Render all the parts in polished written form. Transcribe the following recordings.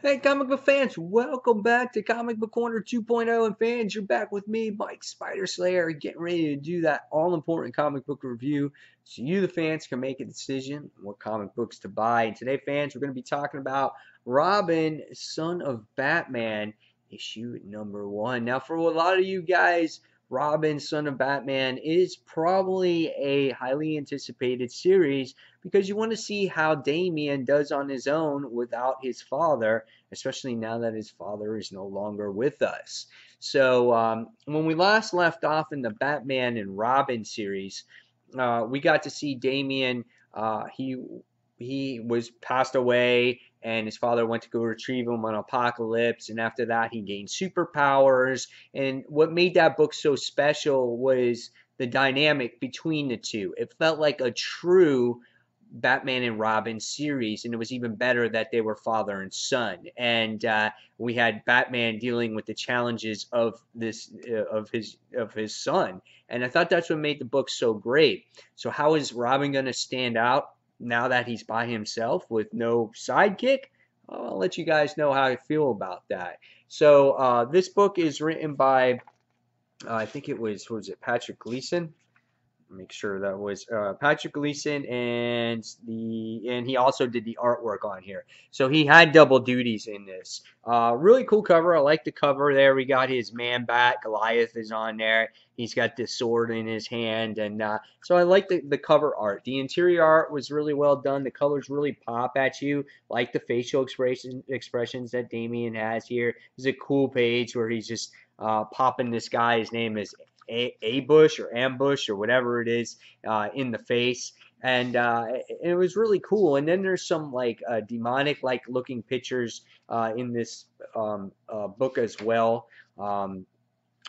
Hey, comic book fans, welcome back to Comic Book Corner 2.0. And fans, you're back with me, Mike Spider Slayer, getting ready to do that all important comic book review so you, the fans, can make a decision on what comic books to buy. And today, fans, we're going to be talking about Robin, Son of Batman, issue number 1. Now, for a lot of you guys, Robin, Son of Batman is probably a highly anticipated series because you want to see how Damian does on his own without his father, especially now that his father is no longer with us. So when we last left off in the Batman and Robin series, we got to see Damian. He was passed away, and his father went to go retrieve him on Apocalypse. And after that, he gained superpowers. And what made that book so special was the dynamic between the two. It felt like a true Batman and Robin series, and it was even better that they were father and son. And we had Batman dealing with the challenges of this of his son, and I thought that's what made the book so great. So how is Robin going to stand out now that he's by himself with no sidekick? I'll let you guys know how I feel about that. So this book is written by I think it was it Patrick Gleason. Make sure that was Patrick Gleason, and he also did the artwork on here. So he had double duties in this. Really cool cover. I like the cover there. We got his man bat. Goliath is on there. He's got this sword in his hand, and so I like the cover art. The interior art was really well done. The colors really pop at you, like the facial expressions that Damian has here. It's a cool page where he's just popping this guy. His name is Bush or Ambush or whatever it is in the face, and it was really cool. And then there's some like demonic like looking pictures in this book as well.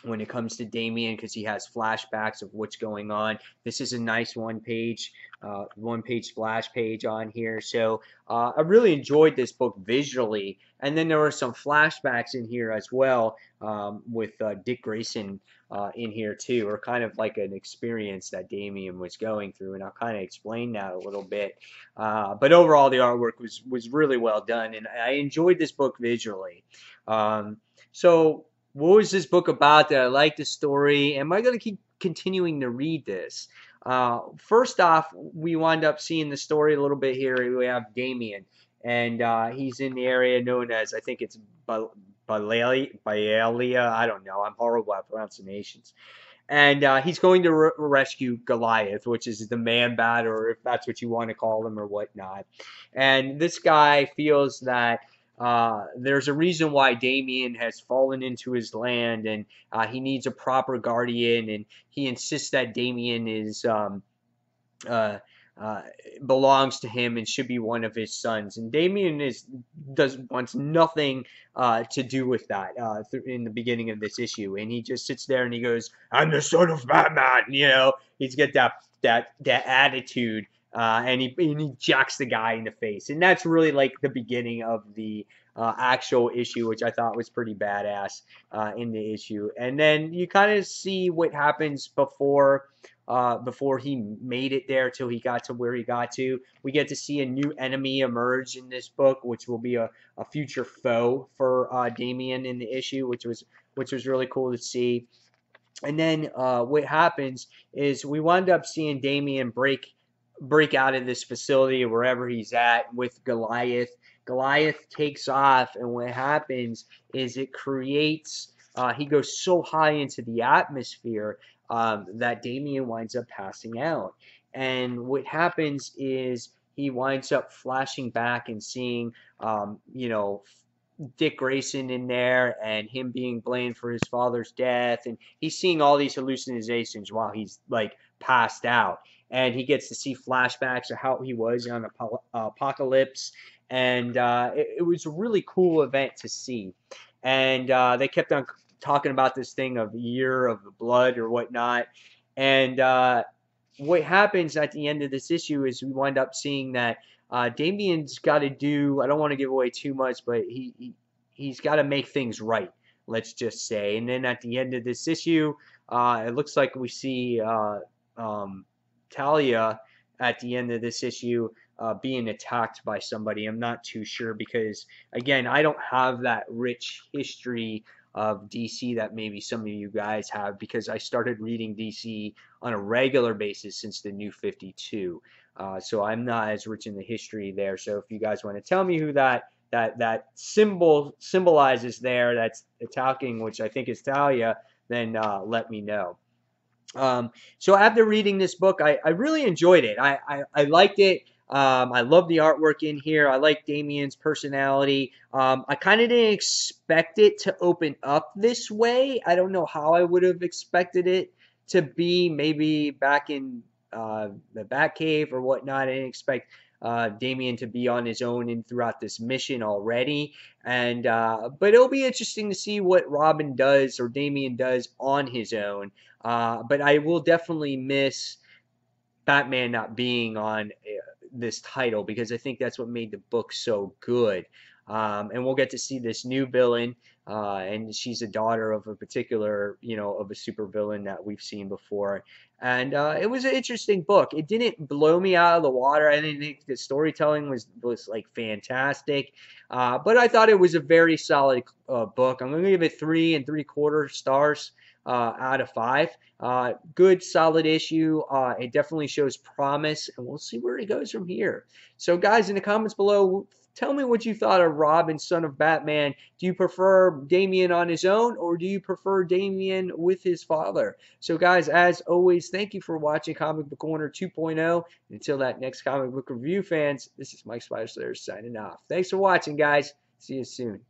When it comes to Damian, because he has flashbacks of what's going on. This is a nice one page splash page on here. So I really enjoyed this book visually. And then there were some flashbacks in here as well with Dick Grayson in here too, or kind of like an experience that Damian was going through. And I'll kind of explain that a little bit. But overall, the artwork was really well done, and I enjoyed this book visually. So what was this book about that I like the story? Am I going to keep continuing to read this? First off, we wind up seeing the story a little bit here. We have Damien, and he's in the area known as, I think it's Baalia. I don't know. I'm horrible at pronunciations. And he's going to rescue Goliath, which is the man bat, or if that's what you want to call him, or whatnot. And this guy feels that there's a reason why Damien has fallen into his land, and he needs a proper guardian, and he insists that Damien is uh, uh, belongs to him and should be one of his sons. And Damien wants nothing to do with that in the beginning of this issue, and he just sits there and he goes, "I'm the son of Batman." He's got that attitude. And he jacks the guy in the face, and that's really like the beginning of the actual issue, which I thought was pretty badass in the issue. And then you kind of see what happens before he made it there till he got to where he got to. We get to see a new enemy emerge in this book, which will be a future foe for Damien in the issue, which was really cool to see. And then what happens is we wind up seeing Damien break out of this facility or wherever he's at with Goliath. Goliath takes off, and what happens is it creates. He goes so high into the atmosphere that Damien winds up passing out. And what happens is he winds up flashing back and seeing, Dick Grayson in there and him being blamed for his father's death. And he's seeing all these hallucinations while he's like passed out. And he gets to see flashbacks of how he was on Apocalypse. And it was a really cool event to see. And they kept on talking about this thing of Year of the Blood or whatnot. And what happens at the end of this issue is we wind up seeing that Damien's got to do. I don't want to give away too much, but he's got to make things right. Let's just say. And then at the end of this issue, it looks like we see Talia at the end of this issue being attacked by somebody. I'm not too sure because, again, I don't have that rich history of DC that maybe some of you guys have because I started reading DC on a regular basis since the New 52. So I'm not as rich in the history there. So if you guys want to tell me who that symbol symbolizes there, that's attacking, which I think is Talia, then let me know. So after reading this book, I really enjoyed it. I liked it. I love the artwork in here. I like Damien's personality. I kind of didn't expect it to open up this way. I don't know how I would have expected it to be. Maybe back in the Batcave or whatnot. I didn't expect Damien to be on his own and throughout this mission already. And but it'll be interesting to see what Robin does or Damien does on his own. But I will definitely miss Batman not being on this title because I think that's what made the book so good. And we'll get to see this new villain, and she's a daughter of a particular, of a supervillain that we've seen before. And it was an interesting book. It didn't blow me out of the water. I didn't think the storytelling was like fantastic, but I thought it was a very solid book. I'm going to give it 3.75 stars out of 5. Good, solid issue. It definitely shows promise, and we'll see where it goes from here. So, guys, in the comments below, tell me what you thought of Robin, son of Batman. Do you prefer Damien on his own, or do you prefer Damien with his father? So, guys, as always, thank you for watching Comic Book Corner 2.0. Until that next comic book review, fans, this is Mike Spider Slayer signing off. Thanks for watching, guys. See you soon.